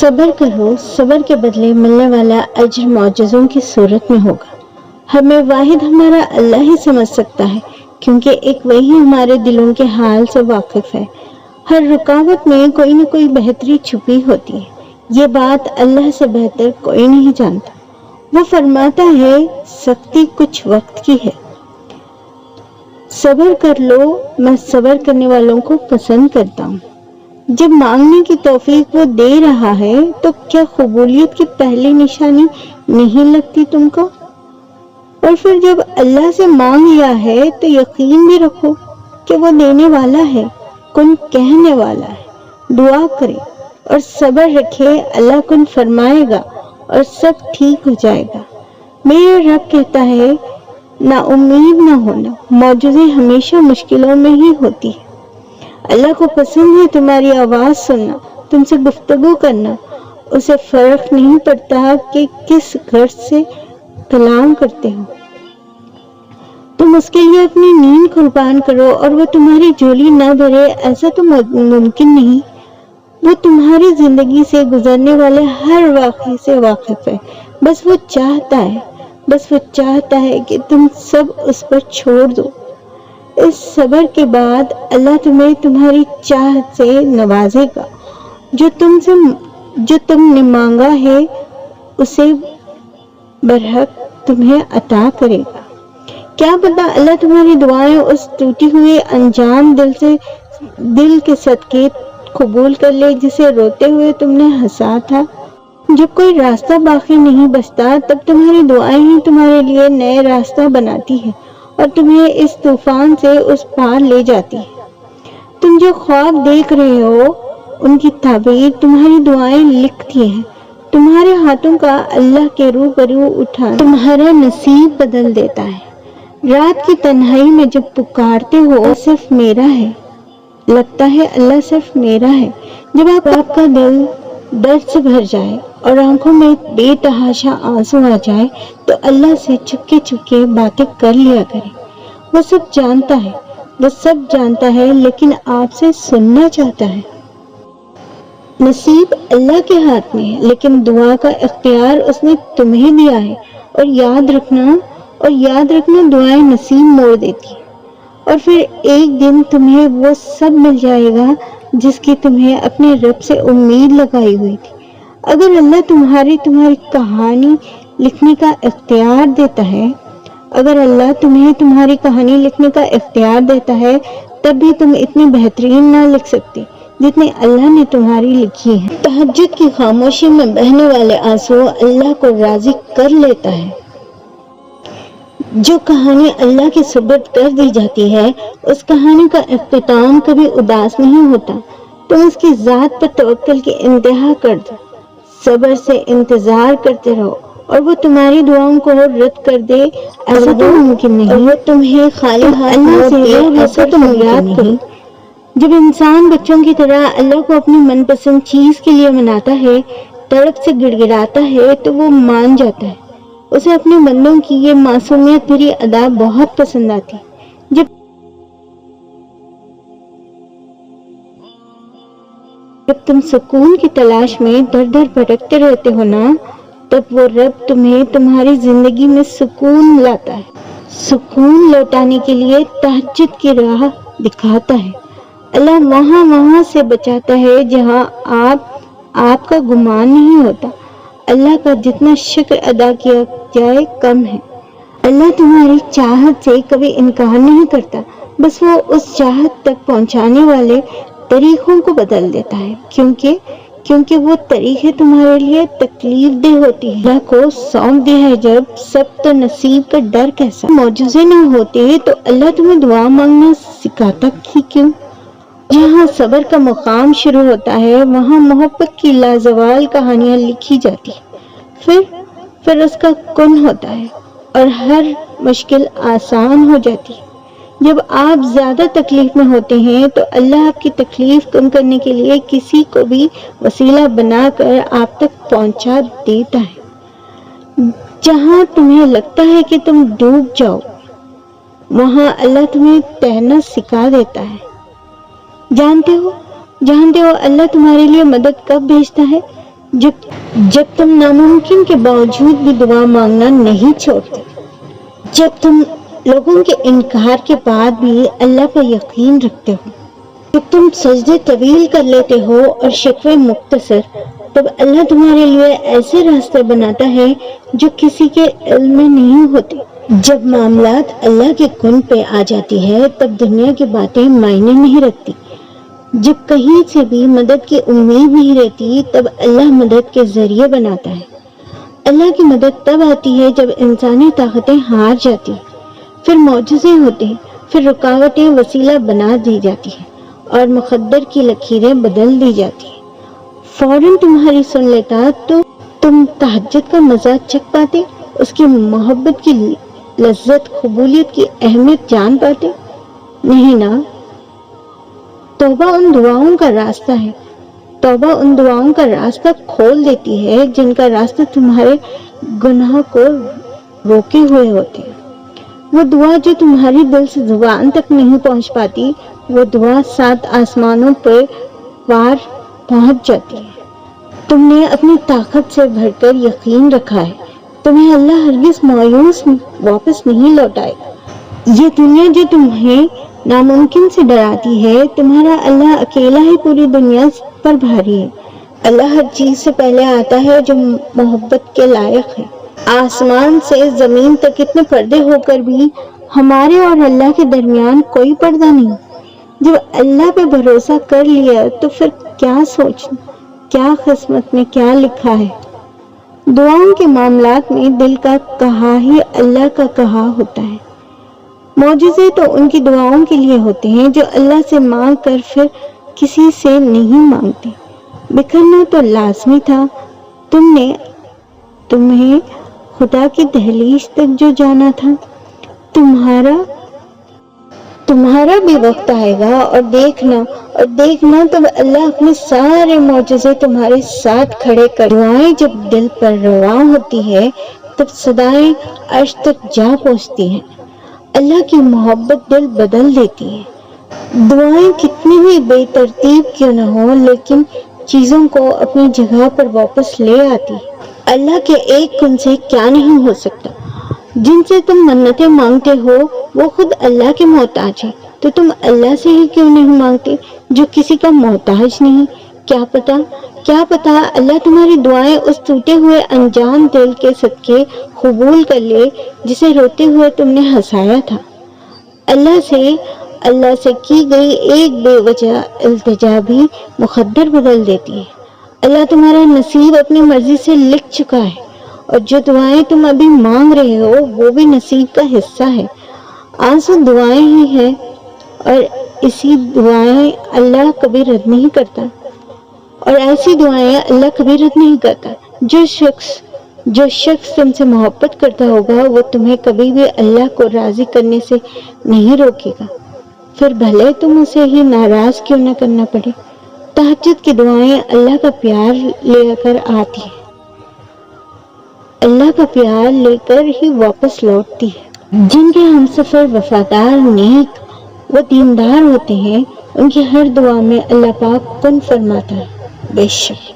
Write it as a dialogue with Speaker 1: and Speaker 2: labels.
Speaker 1: صبر کرو، صبر کے بدلے ملنے والا اجر معجزوں کی صورت میں ہوگا۔ ہمیں واحد ہمارا اللہ ہی سمجھ سکتا ہے، کیونکہ ایک وہی ہمارے دلوں کے حال سے واقف ہے۔ ہر رکاوٹ میں کوئی نہ کوئی بہتری چھپی ہوتی ہے، یہ بات اللہ سے بہتر کوئی نہیں جانتا۔ وہ فرماتا ہے سختی کچھ وقت کی ہے، صبر کر لو، میں صبر کرنے والوں کو پسند کرتا ہوں۔ جب مانگنے کی توفیق وہ دے رہا ہے تو کیا قبولیت کی پہلی نشانی نہیں لگتی تم کو؟ اور پھر جب اللہ سے مانگ لیا ہے تو یقین بھی رکھو کہ وہ دینے والا ہے، کن کہنے والا ہے۔ دعا کرے اور صبر رکھے، اللہ کن فرمائے گا اور سب ٹھیک ہو جائے گا۔ میرا رب کہتا ہے نا امید نہ ہونا، معجزے ہمیشہ مشکلوں میں ہی ہوتی ہے۔ اللہ کو پسند ہے تمہاری آواز سننا، تم سے گفتگو کرنا۔ اسے فرق نہیں پڑتا کہ کس غرض سے کلام کرتے ہو۔ تم اس کے لیے اپنی نیند قربان کرو اور وہ تمہاری جھولی نہ بھرے، ایسا تو ممکن نہیں۔ وہ تمہاری زندگی سے گزرنے والے ہر واقعے سے واقف ہے، بس وہ چاہتا ہے کہ تم سب اس پر چھوڑ دو۔ اس صبر کے بعد اللہ تمہیں تمہاری چاہت سے نوازے گا، جو تم نے مانگا ہے اسے برحق تمہیں عطا کرے گا۔ کیا پتہ اللہ تمہاری دعائیں اس ٹوٹی ہوئی انجان دل کے صدقے قبول کر لے جسے روتے ہوئے تم نے ہنسا تھا۔ جب کوئی راستہ باقی نہیں بچتا تب تمہاری دعائیں ہی تمہارے لیے نئے راستہ بناتی ہے اور تمہیں اس طوفان سے اس پار لے جاتی ہے۔ تم جو خواب دیکھ رہے ہو ان کی تعبیر تمہاری دعائیں لکھتی ہیں۔ تمہارے ہاتھوں کا اللہ کے روبرو اٹھانا تمہارا نصیب بدل دیتا ہے۔ رات کی تنہائی میں جب پکارتے ہو صرف میرا ہے، لگتا ہے اللہ صرف میرا ہے۔ جب آپ کا دل درد سے بھر جائے اور آنکھوں میں بے تحاشا آنسو آ جائے تو اللہ سے چپکے باتیں کر لیا کریں۔ وہ سب جانتا ہے لیکن آپ سے سننا چاہتا ہے۔ نصیب اللہ کے ہاتھ میں ہے لیکن دعا کا اختیار اس نے تمہیں دیا ہے۔ اور یاد رکھنا دعائیں نصیب موڑ دیتی ہیں، اور پھر ایک دن تمہیں وہ سب مل جائے گا جس کی تمہیں اپنے رب سے امید لگائی ہوئی تھی۔ اگر اللہ تمہاری کہانی لکھنے کا اختیار دیتا ہے تب بھی تم اتنی بہترین نہ لکھ سکتے جتنے اللہ نے تمہاری لکھی ہے۔ تہجد کی خاموشی میں بہنے والے آنسو اللہ کو راضی کر لیتا ہے۔ جو کہانی اللہ کے سپرد کر دی جاتی ہے اس کہانی کا اختتام کبھی اداس نہیں ہوتا۔ تم اس کی ذات پر توکل کی انتہا کر دو، صبر سے انتظار کرتے رہو اور وہ تمہاری دعاؤں کو رد کر دے، ایسا تو ممکن نہیں۔ اور وہ تمہیں خالی ہاتھ نہ دے، ایسا تو یاد کرو۔ جب انسان بچوں کی طرح اللہ کو اپنی من پسند چیز کے لیے مناتا ہے، تڑپ سے گڑ گڑاتا ہے تو وہ مان جاتا ہے۔ اسے اپنے بندوں کی یہ معصومیت بھری ادا بہت پسند آتی۔ جب تم سکون کی تلاش میں در در بھٹکتے رہتے ہو نا، تب وہ رب تمہیں تمہاری زندگی میں سکون لاتا ہے۔ سکون لوٹانے کے لیے تہجد کی راہ دکھاتا ہے۔ اللہ وہاں سے بچاتا ہے جہاں آپ کا گمان نہیں ہوتا۔ اللہ کا جتنا شکر ادا کیا جائے کم ہے۔ اللہ تمہاری چاہت سے کبھی انکار نہیں کرتا، بس وہ اس چاہت تک پہنچانے والے طریقوں کو بدل دیتا ہے، کیونکہ وہ طریقے تمہارے لیے تکلیف دہ ہوتی ہے۔ اللہ کو سونپ دیا ہے جب سب تو نصیب کا ڈر کیسا۔ معجزے نہ ہوتے تو اللہ تمہیں دعا مانگنا سکھاتا ہی کیوں؟ جہاں صبر کا مقام شروع ہوتا ہے وہاں محبت کی لازوال کہانیاں لکھی جاتی ہیں، پھر اس کا کن ہوتا ہے اور ہر مشکل آسان ہو جاتی ہے۔ جب آپ زیادہ تکلیف میں ہوتے ہیں تو اللہ آپ کی تکلیف کم کرنے کے لیے کسی کو بھی وسیلہ بنا کر آپ تک پہنچا دیتا ہے۔ جہاں تمہیں لگتا ہے کہ تم ڈوب جاؤ وہاں اللہ تمہیں تیرنا سکھا دیتا ہے۔ جانتے ہو اللہ تمہارے لیے مدد کب بھیجتا ہے؟ جب تم ناممکن کے باوجود بھی دعا مانگنا نہیں چھوڑتے، جب تم لوگوں کے انکار کے بعد بھی اللہ پر یقین رکھتے ہو، جب تم سجدے طویل کر لیتے ہو اور شکوے مختصر، تب اللہ تمہارے لیے ایسے راستے بناتا ہے جو کسی کے علم میں نہیں ہوتے۔ جب معاملات اللہ کے کن پہ آ جاتی ہے تب دنیا کی باتیں معنی نہیں رکھتی۔ جب کہیں سے بھی مدد کی امید نہیں رہتی تب اللہ مدد کے ذریعے بناتا ہے۔ اللہ کی مدد تب آتی ہے جب انسانی طاقتیں ہار جاتی ہیں، پھر معجزے ہوتے ہیں، پھر رکاوٹیں وسیلہ بنا دی جاتی ہیں اور مقدر کی لکیریں بدل دی جاتی ہیں۔ فوراً تمہاری سن لیتا تو تم تہجد کا مزہ چکھ پاتے، اس کی محبت کی لذت، قبولیت کی اہمیت جان پاتے؟ نہیں نا۔ توبہ ان دعاؤں کا راستہ ہے، توبہ ان دعاؤں کا راستہ کھول دیتی ہے جن کا راستہ تمہارے گناہ کو روکے ہوئے ہوتے ہیں۔ وہ دعا جو تمہاری دل سے زبان تک نہیں پہنچ پاتی، وہ دعا 7 آسمانوں پر پار پہنچ جاتی ہے۔ تم نے اپنی طاقت سے بڑھ کر یقین رکھا ہے، تمہیں اللہ ہرگز مایوس واپس نہیں لوٹائے گا۔ یہ دنیا جو تمہیں ناممکن سے ڈراتی ہے، تمہارا اللہ اکیلا ہی پوری دنیا پر بھاری ہے۔ اللہ ہر چیز سے پہلے آتا ہے جو محبت کے لائق ہے۔ آسمان سے زمین تک اتنے پردے ہو کر بھی ہمارے اور اللہ کے درمیان کوئی پردہ نہیں۔ جب اللہ پہ بھروسہ کر لیا تو پھر کیا سوچنا، کیا قسمت میں کیا لکھا ہے۔ دعاؤں کے معاملات میں دل کا کہا ہی اللہ کا کہا ہوتا ہے۔ معجزے تو ان کی دعاؤں کے لیے ہوتے ہیں جو اللہ سے مانگ کر پھر کسی سے نہیں مانگتے۔ بکھرنا تو لازمی تھا، تمہیں خدا کی دہلیز تک جو جانا تھا۔ تمہارا بھی وقت آئے گا اور دیکھنا تب اللہ اپنے سارے معجزے تمہارے ساتھ کھڑے کر۔ دعائیں جب دل پر رواں ہوتی ہے تب صدائیں عرش تک جا پہنچتی ہیں۔ اللہ کی محبت دل بدل دیتی ہے۔ دعائیں کتنی بھی بے ترتیب کیوں نہ ہو لیکن چیزوں کو اپنی جگہ پر واپس لے آتی ہے۔ اللہ کے ایک کن سے کیا نہیں ہو سکتا۔ جن سے تم منتیں مانگتے ہو وہ خود اللہ کے محتاج ہیں، تو تم اللہ سے ہی کیوں نہیں مانگتے جو کسی کا محتاج نہیں؟ کیا پتا اللہ تمہاری دعائیں اس ٹوٹے ہوئے انجان دل کے صدقے قبول کر لے جسے روتے ہوئے تم نے ہنسایا تھا۔ اللہ سے کی گئی ایک بے وجہ التجا بھی مقدر بدل دیتی ہے۔ اللہ تمہارا نصیب اپنی مرضی سے لکھ چکا ہے، اور جو دعائیں تم ابھی مانگ رہے ہو وہ بھی نصیب کا حصہ ہے۔ آنسو دعائیں ہی ہیں اور اسی دعائیں اللہ کبھی رد نہیں کرتا، اور ایسی دعائیں اللہ کبھی رد نہیں کرتا۔ جو شخص تم سے محبت کرتا ہوگا وہ تمہیں کبھی بھی اللہ کو راضی کرنے سے نہیں روکے گا، پھر بھلے تم اسے ہی ناراض کیوں نہ کرنا پڑے۔ تہجد کی دعائیں اللہ کا پیار لے کر آتی ہیں، اللہ کا پیار لے کر ہی واپس لوٹتی ہے۔ جن کے ہم سفر وفادار، نیک و دیندار ہوتے ہیں ان کی ہر دعا میں اللہ پاک کن فرماتا ہے۔ بے شک